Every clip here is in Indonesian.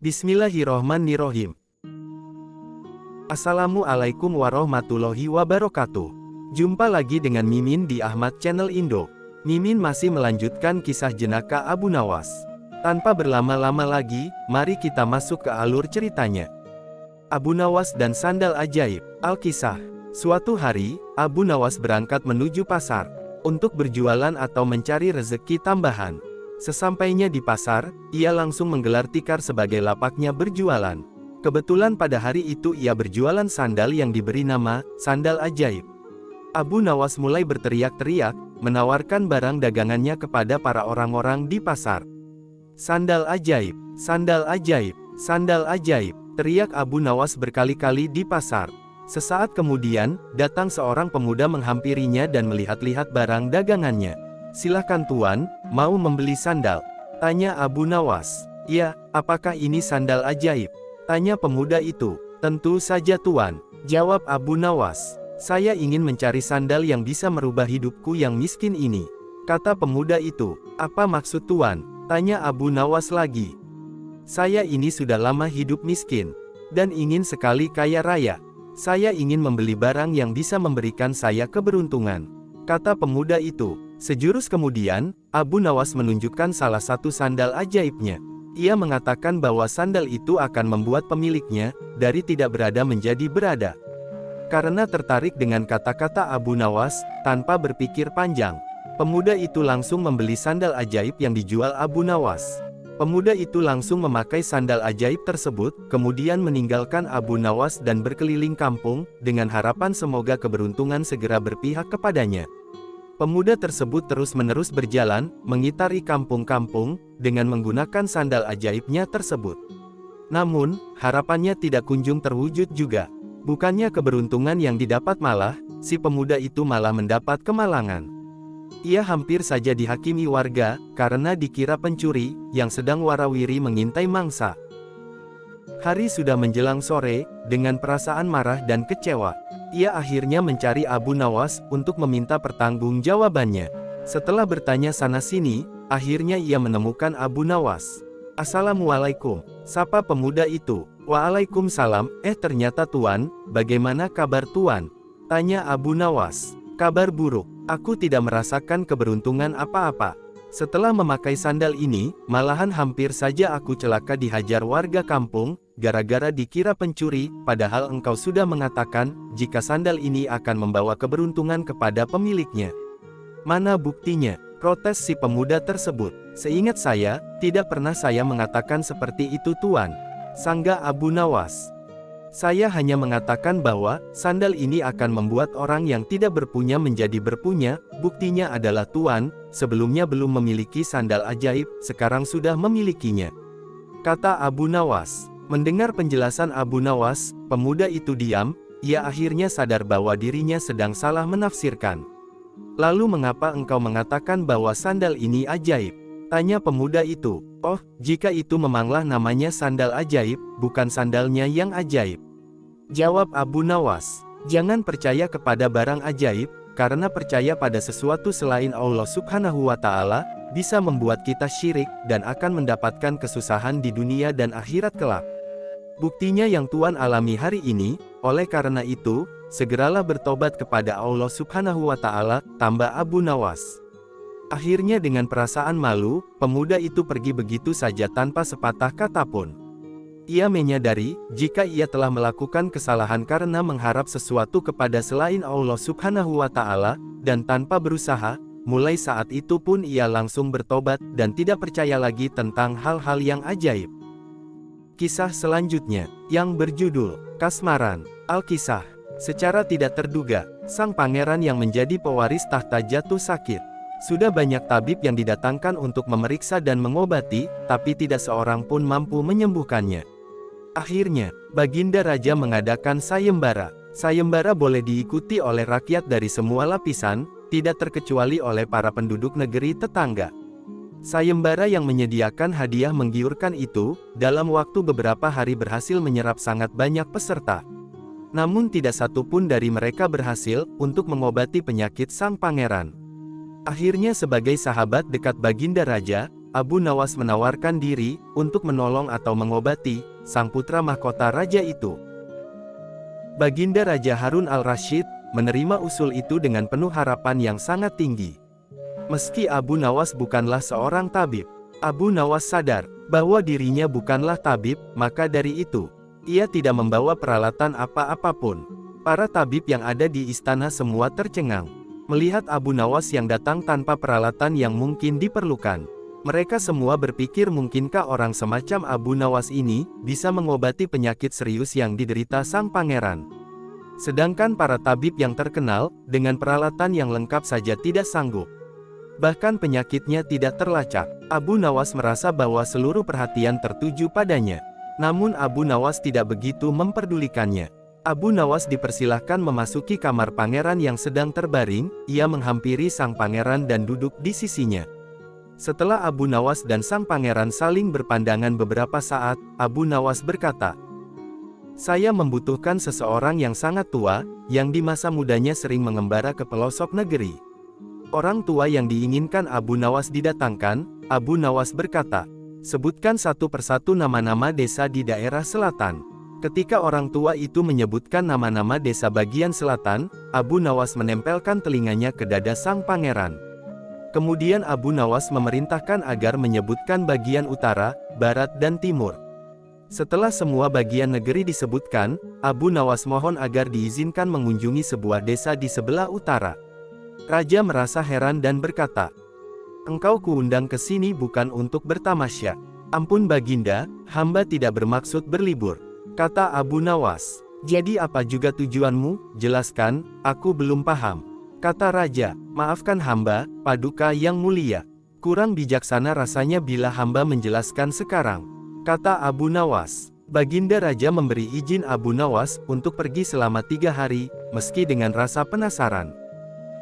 Bismillahirrohmanirrohim. Assalamualaikum warahmatullahi wabarakatuh. Jumpa lagi dengan Mimin di Ahmad Channel Indo. Mimin masih melanjutkan kisah jenaka Abu Nawas. Tanpa berlama-lama lagi, mari kita masuk ke alur ceritanya. Abu Nawas dan sandal ajaib. Alkisah. Suatu hari, Abu Nawas berangkat menuju pasar untuk berjualan atau mencari rezeki tambahan. Sesampainya di pasar, ia langsung menggelar tikar sebagai lapaknya berjualan. Kebetulan pada hari itu ia berjualan sandal yang diberi nama sandal ajaib. Abu Nawas mulai berteriak-teriak, menawarkan barang dagangannya kepada para orang-orang di pasar. Sandal ajaib, sandal ajaib, sandal ajaib, teriak Abu Nawas berkali-kali di pasar. Sesaat kemudian, datang seorang pemuda menghampirinya dan melihat-lihat barang dagangannya. "Silahkan tuan, mau membeli sandal?" tanya Abu Nawas. "Ya, apakah ini sandal ajaib?" tanya pemuda itu. "Tentu saja tuan," jawab Abu Nawas. "Saya ingin mencari sandal yang bisa merubah hidupku yang miskin ini," kata pemuda itu. "Apa maksud tuan?" tanya Abu Nawas lagi. "Saya ini sudah lama hidup miskin, dan ingin sekali kaya raya. Saya ingin membeli barang yang bisa memberikan saya keberuntungan," kata pemuda itu. Sejurus kemudian, Abu Nawas menunjukkan salah satu sandal ajaibnya. Ia mengatakan bahwa sandal itu akan membuat pemiliknya dari tidak berada menjadi berada. Karena tertarik dengan kata-kata Abu Nawas, tanpa berpikir panjang, pemuda itu langsung membeli sandal ajaib yang dijual Abu Nawas. Pemuda itu langsung memakai sandal ajaib tersebut, kemudian meninggalkan Abu Nawas dan berkeliling kampung, dengan harapan semoga keberuntungan segera berpihak kepadanya. Pemuda tersebut terus-menerus berjalan, mengitari kampung-kampung, dengan menggunakan sandal ajaibnya tersebut. Namun, harapannya tidak kunjung terwujud juga. Bukannya keberuntungan yang didapat malah, si pemuda itu malah mendapat kemalangan. Ia hampir saja dihakimi warga, karena dikira pencuri, yang sedang warawiri mengintai mangsa. Hari sudah menjelang sore, dengan perasaan marah dan kecewa, ia akhirnya mencari Abu Nawas untuk meminta pertanggungjawabannya. Setelah bertanya sana-sini, akhirnya ia menemukan Abu Nawas. "Assalamualaikum," sapa pemuda itu. "Waalaikumsalam, ternyata tuan, bagaimana kabar tuan?" tanya Abu Nawas. "Kabar buruk, aku tidak merasakan keberuntungan apa-apa. Setelah memakai sandal ini, malahan hampir saja aku celaka dihajar warga kampung, gara-gara dikira pencuri, padahal engkau sudah mengatakan, jika sandal ini akan membawa keberuntungan kepada pemiliknya." "Mana buktinya?" protes si pemuda tersebut. "Seingat saya, tidak pernah saya mengatakan seperti itu tuan," sanggah Abu Nawas. "Saya hanya mengatakan bahwa, sandal ini akan membuat orang yang tidak berpunya menjadi berpunya, buktinya adalah tuan, sebelumnya belum memiliki sandal ajaib, sekarang sudah memilikinya," kata Abu Nawas. Mendengar penjelasan Abu Nawas, pemuda itu diam, ia akhirnya sadar bahwa dirinya sedang salah menafsirkan. "Lalu mengapa engkau mengatakan bahwa sandal ini ajaib?" tanya pemuda itu. "Oh, jika itu memanglah namanya sandal ajaib, bukan sandalnya yang ajaib," jawab Abu Nawas. "Jangan percaya kepada barang ajaib, karena percaya pada sesuatu selain Allah Subhanahu wa Ta'ala, bisa membuat kita syirik, dan akan mendapatkan kesusahan di dunia dan akhirat kelak. Buktinya yang tuan alami hari ini, oleh karena itu, segeralah bertobat kepada Allah Subhanahu wa Ta'ala," tambah Abu Nawas. Akhirnya dengan perasaan malu, pemuda itu pergi begitu saja tanpa sepatah kata pun. Ia menyadari, jika ia telah melakukan kesalahan karena mengharap sesuatu kepada selain Allah Subhanahu wa Ta'ala, dan tanpa berusaha, mulai saat itu pun ia langsung bertobat, dan tidak percaya lagi tentang hal-hal yang ajaib. Kisah selanjutnya, yang berjudul Kasmaran. Alkisah. Secara tidak terduga, sang pangeran yang menjadi pewaris tahta jatuh sakit. Sudah banyak tabib yang didatangkan untuk memeriksa dan mengobati, tapi tidak seorang pun mampu menyembuhkannya. Akhirnya, Baginda Raja mengadakan sayembara. Sayembara boleh diikuti oleh rakyat dari semua lapisan, tidak terkecuali oleh para penduduk negeri tetangga. Sayembara yang menyediakan hadiah menggiurkan itu, dalam waktu beberapa hari berhasil menyerap sangat banyak peserta. Namun tidak satu pun dari mereka berhasil untuk mengobati penyakit sang pangeran. Akhirnya sebagai sahabat dekat Baginda Raja, Abu Nawas menawarkan diri untuk menolong atau mengobati sang putra mahkota raja itu. Baginda Raja Harun al-Rasyid menerima usul itu dengan penuh harapan yang sangat tinggi. Meski Abu Nawas bukanlah seorang tabib, Abu Nawas sadar bahwa dirinya bukanlah tabib, maka dari itu, ia tidak membawa peralatan apa-apapun. Para tabib yang ada di istana semua tercengang. Melihat Abu Nawas yang datang tanpa peralatan yang mungkin diperlukan. Mereka semua berpikir mungkinkah orang semacam Abu Nawas ini bisa mengobati penyakit serius yang diderita sang pangeran. Sedangkan para tabib yang terkenal, dengan peralatan yang lengkap saja tidak sanggup. Bahkan penyakitnya tidak terlacak. Abu Nawas merasa bahwa seluruh perhatian tertuju padanya. Namun Abu Nawas tidak begitu memperdulikannya. Abu Nawas dipersilahkan memasuki kamar pangeran yang sedang terbaring, ia menghampiri sang pangeran dan duduk di sisinya. Setelah Abu Nawas dan sang pangeran saling berpandangan beberapa saat, Abu Nawas berkata, "Saya membutuhkan seseorang yang sangat tua, yang di masa mudanya sering mengembara ke pelosok negeri." Orang tua yang diinginkan Abu Nawas didatangkan, Abu Nawas berkata, "Sebutkan satu persatu nama-nama desa di daerah selatan." Ketika orang tua itu menyebutkan nama-nama desa bagian selatan, Abu Nawas menempelkan telinganya ke dada sang pangeran. Kemudian Abu Nawas memerintahkan agar menyebutkan bagian utara, barat dan timur. Setelah semua bagian negeri disebutkan, Abu Nawas mohon agar diizinkan mengunjungi sebuah desa di sebelah utara. Raja merasa heran dan berkata, "Engkau kuundang ke sini bukan untuk bertamasya." "Ampun Baginda, hamba tidak bermaksud berlibur," kata Abu Nawas. "Jadi apa juga tujuanmu? Jelaskan, aku belum paham." Kata raja, "Maafkan hamba, Paduka yang mulia. Kurang bijaksana rasanya bila hamba menjelaskan sekarang," kata Abu Nawas. Baginda Raja memberi izin Abu Nawas untuk pergi selama 3 hari, meski dengan rasa penasaran.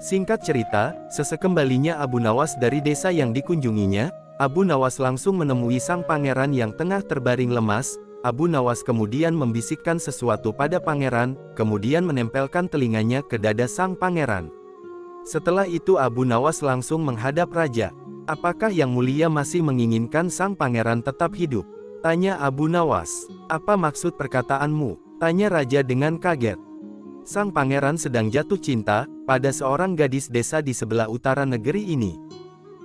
Singkat cerita, sesekembalinya Abu Nawas dari desa yang dikunjunginya, Abu Nawas langsung menemui sang pangeran yang tengah terbaring lemas. Abu Nawas kemudian membisikkan sesuatu pada pangeran, kemudian menempelkan telinganya ke dada sang pangeran. Setelah itu Abu Nawas langsung menghadap raja. "Apakah yang mulia masih menginginkan sang pangeran tetap hidup?" tanya Abu Nawas. "Apa maksud perkataanmu?" tanya raja dengan kaget. Sang pangeran sedang jatuh cinta pada seorang gadis desa di sebelah utara negeri ini.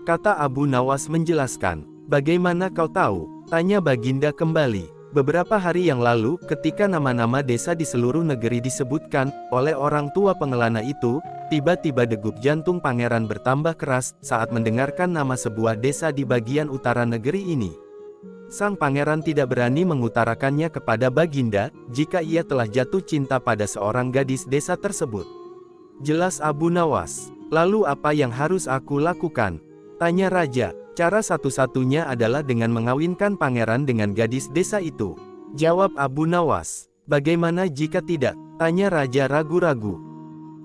Kata Abu Nawas menjelaskan. "Bagaimana kau tahu?" tanya Baginda kembali. Beberapa hari yang lalu, ketika nama-nama desa di seluruh negeri disebutkan oleh orang tua pengelana itu, tiba-tiba degup jantung pangeran bertambah keras saat mendengarkan nama sebuah desa di bagian utara negeri ini. Sang pangeran tidak berani mengutarakannya kepada Baginda, jika ia telah jatuh cinta pada seorang gadis desa tersebut. Jelas Abu Nawas. "Lalu apa yang harus aku lakukan?" tanya raja. "Cara satu-satunya adalah dengan mengawinkan pangeran dengan gadis desa itu," jawab Abu Nawas. "Bagaimana jika tidak?" tanya raja ragu-ragu.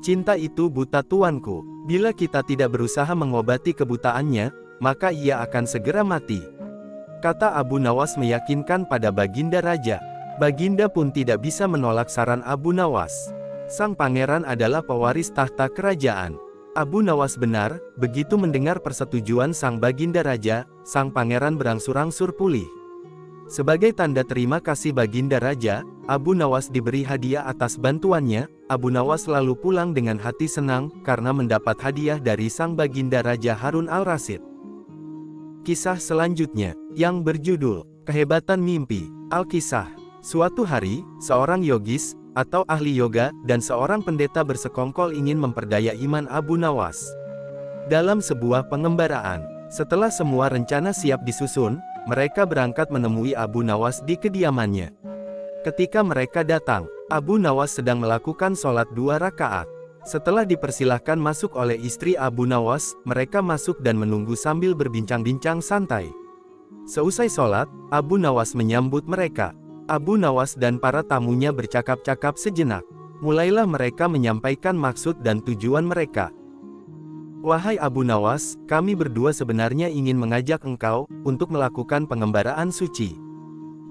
"Cinta itu buta tuanku. Bila kita tidak berusaha mengobati kebutaannya, maka ia akan segera mati," kata Abu Nawas meyakinkan pada Baginda Raja. Baginda pun tidak bisa menolak saran Abu Nawas. Sang pangeran adalah pewaris tahta kerajaan. Abu Nawas benar. Begitu mendengar persetujuan sang Baginda Raja, sang pangeran berangsur-angsur pulih. Sebagai tanda terima kasih Baginda Raja, Abu Nawas diberi hadiah atas bantuannya. Abu Nawas lalu pulang dengan hati senang, karena mendapat hadiah dari sang Baginda Raja Harun al-Rasyid. Kisah selanjutnya, yang berjudul, Kehebatan Mimpi. Alkisah. Suatu hari, seorang yogis, atau ahli yoga, dan seorang pendeta bersekongkol ingin memperdaya iman Abu Nawas. Dalam sebuah pengembaraan, setelah semua rencana siap disusun, mereka berangkat menemui Abu Nawas di kediamannya. Ketika mereka datang, Abu Nawas sedang melakukan sholat 2 rakaat. Setelah dipersilahkan masuk oleh istri Abu Nawas, mereka masuk dan menunggu sambil berbincang-bincang santai. Seusai sholat, Abu Nawas menyambut mereka. Abu Nawas dan para tamunya bercakap-cakap sejenak. Mulailah mereka menyampaikan maksud dan tujuan mereka. "Wahai Abu Nawas, kami berdua sebenarnya ingin mengajak engkau untuk melakukan pengembaraan suci.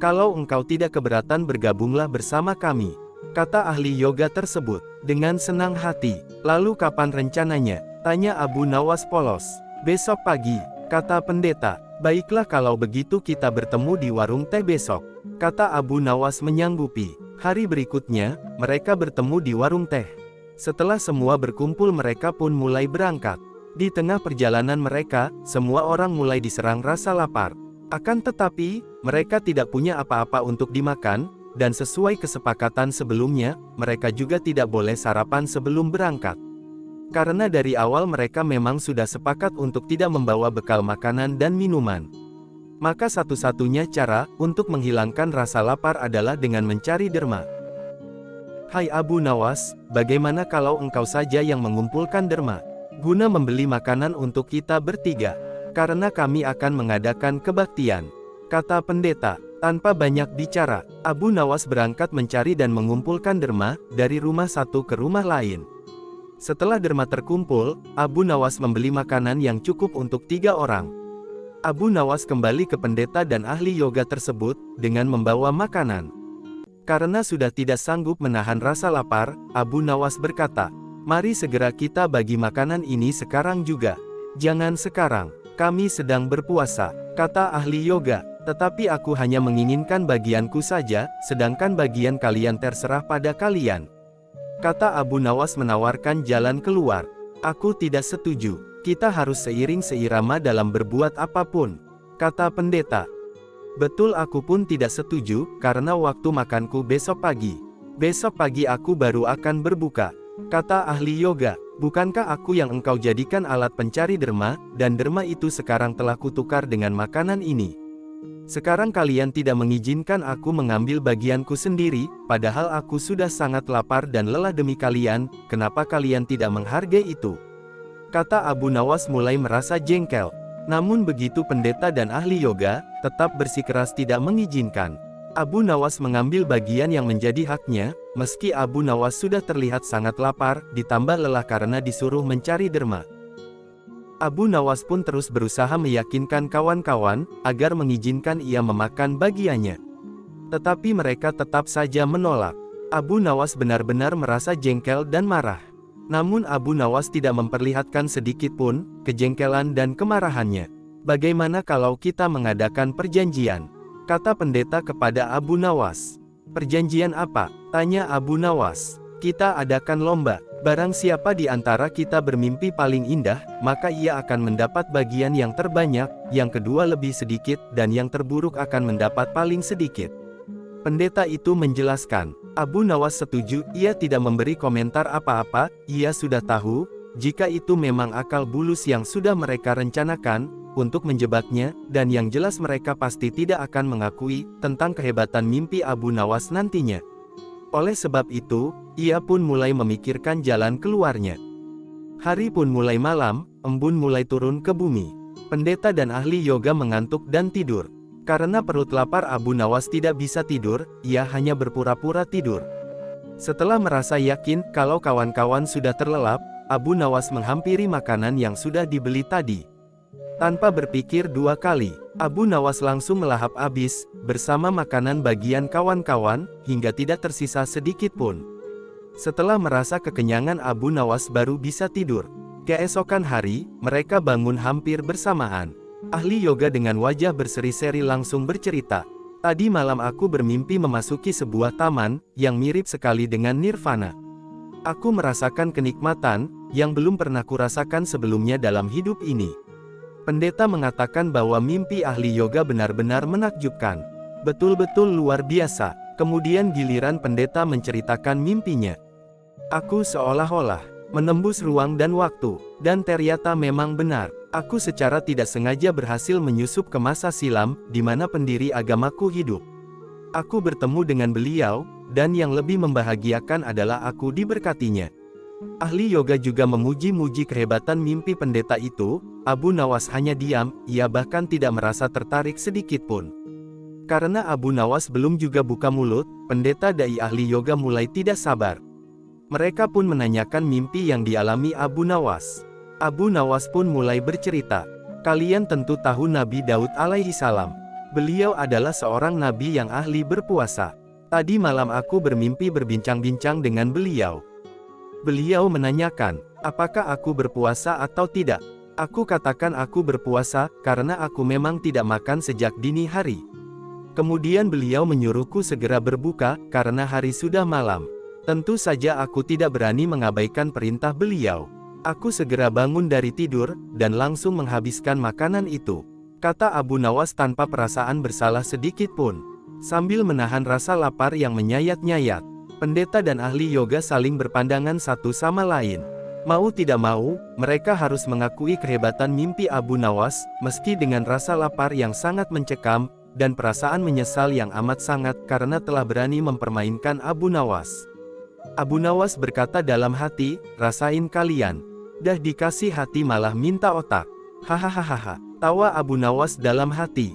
Kalau engkau tidak keberatan bergabunglah bersama kami," kata ahli yoga tersebut, dengan senang hati. "Lalu kapan rencananya?" tanya Abu Nawas polos. "Besok pagi," kata pendeta. Baiklah kalau begitu kita bertemu di warung teh besok, kata Abu Nawas menyanggupi. Hari berikutnya, mereka bertemu di warung teh. Setelah semua berkumpul mereka pun mulai berangkat. Di tengah perjalanan mereka, semua orang mulai diserang rasa lapar. Akan tetapi, mereka tidak punya apa-apa untuk dimakan, dan sesuai kesepakatan sebelumnya, mereka juga tidak boleh sarapan sebelum berangkat. Karena dari awal mereka memang sudah sepakat untuk tidak membawa bekal makanan dan minuman. Maka satu-satunya cara untuk menghilangkan rasa lapar adalah dengan mencari derma. Hai Abu Nawas, bagaimana kalau engkau saja yang mengumpulkan derma, guna membeli makanan untuk kita bertiga? Karena kami akan mengadakan kebaktian, kata pendeta. Tanpa banyak bicara, Abu Nawas berangkat mencari dan mengumpulkan derma, dari rumah satu ke rumah lain. Setelah derma terkumpul, Abu Nawas membeli makanan yang cukup untuk 3 orang. Abu Nawas kembali ke pendeta dan ahli yoga tersebut, dengan membawa makanan. Karena sudah tidak sanggup menahan rasa lapar, Abu Nawas berkata, "Mari segera kita bagi makanan ini sekarang juga." "Jangan sekarang, kami sedang berpuasa," kata ahli yoga. "Tetapi aku hanya menginginkan bagianku saja, sedangkan bagian kalian terserah pada kalian," kata Abu Nawas menawarkan jalan keluar. "Aku tidak setuju. Kita harus seiring seirama dalam berbuat apapun," kata pendeta. "Betul, aku pun tidak setuju, karena waktu makanku besok pagi. Besok pagi aku baru akan berbuka," kata ahli yoga. "Bukankah aku yang engkau jadikan alat pencari derma, dan derma itu sekarang telah kutukar dengan makanan ini? Sekarang kalian tidak mengizinkan aku mengambil bagianku sendiri, padahal aku sudah sangat lapar dan lelah demi kalian, kenapa kalian tidak menghargai itu?" kata Abu Nawas mulai merasa jengkel. Namun begitu pendeta dan ahli yoga, tetap bersikeras tidak mengizinkan. Abu Nawas mengambil bagian yang menjadi haknya, meski Abu Nawas sudah terlihat sangat lapar, ditambah lelah karena disuruh mencari derma. Abu Nawas pun terus berusaha meyakinkan kawan-kawan, agar mengizinkan ia memakan bagiannya. Tetapi mereka tetap saja menolak. Abu Nawas benar-benar merasa jengkel dan marah. Namun Abu Nawas tidak memperlihatkan sedikit pun kejengkelan dan kemarahannya. "Bagaimana kalau kita mengadakan perjanjian?" kata pendeta kepada Abu Nawas. "Perjanjian apa?" tanya Abu Nawas. "Kita adakan lomba. Barang siapa di antara kita bermimpi paling indah, maka ia akan mendapat bagian yang terbanyak, yang kedua lebih sedikit, dan yang terburuk akan mendapat paling sedikit." Pendeta itu menjelaskan. Abu Nawas setuju, ia tidak memberi komentar apa-apa, ia sudah tahu, jika itu memang akal bulus yang sudah mereka rencanakan, untuk menjebaknya, dan yang jelas mereka pasti tidak akan mengakui, tentang kehebatan mimpi Abu Nawas nantinya. Oleh sebab itu, ia pun mulai memikirkan jalan keluarnya. Hari pun mulai malam, embun mulai turun ke bumi. Pendeta dan ahli yoga mengantuk dan tidur. Karena perut lapar Abu Nawas tidak bisa tidur, ia hanya berpura-pura tidur. Setelah merasa yakin kalau kawan-kawan sudah terlelap, Abu Nawas menghampiri makanan yang sudah dibeli tadi. Tanpa berpikir 2 kali, Abu Nawas langsung melahap habis, bersama makanan bagian kawan-kawan, hingga tidak tersisa sedikit pun. Setelah merasa kekenyangan Abu Nawas baru bisa tidur. Keesokan hari, mereka bangun hampir bersamaan. Ahli yoga dengan wajah berseri-seri langsung bercerita, "Tadi malam aku bermimpi memasuki sebuah taman, yang mirip sekali dengan nirvana. Aku merasakan kenikmatan, yang belum pernah kurasakan sebelumnya dalam hidup ini." Pendeta mengatakan bahwa mimpi ahli yoga benar-benar menakjubkan. Betul-betul luar biasa. Kemudian giliran pendeta menceritakan mimpinya. "Aku seolah-olah menembus ruang dan waktu, dan ternyata memang benar. Aku secara tidak sengaja berhasil menyusup ke masa silam, di mana pendiri agamaku hidup. Aku bertemu dengan beliau, dan yang lebih membahagiakan adalah aku diberkatinya." Ahli yoga juga memuji-muji kehebatan mimpi pendeta itu. Abu Nawas hanya diam, ia bahkan tidak merasa tertarik sedikit pun. Karena Abu Nawas belum juga buka mulut, pendeta dai ahli yoga mulai tidak sabar. Mereka pun menanyakan mimpi yang dialami Abu Nawas. Abu Nawas pun mulai bercerita, "Kalian tentu tahu Nabi Daud alaihi salam. Beliau adalah seorang nabi yang ahli berpuasa. Tadi malam aku bermimpi berbincang-bincang dengan beliau. Beliau menanyakan, apakah aku berpuasa atau tidak. Aku katakan aku berpuasa, karena aku memang tidak makan sejak dini hari. Kemudian beliau menyuruhku segera berbuka, karena hari sudah malam. Tentu saja aku tidak berani mengabaikan perintah beliau. Aku segera bangun dari tidur, dan langsung menghabiskan makanan itu, kata Abu Nawas tanpa perasaan bersalah sedikit pun. Sambil menahan rasa lapar yang menyayat-nyayat, pendeta dan ahli yoga saling berpandangan satu sama lain. Mau tidak mau, mereka harus mengakui kehebatan mimpi Abu Nawas, meski dengan rasa lapar yang sangat mencekam, dan perasaan menyesal yang amat sangat karena telah berani mempermainkan Abu Nawas. Abu Nawas berkata dalam hati, rasain kalian. Dah dikasih hati malah minta otak. Hahaha. Tawa Abu Nawas dalam hati.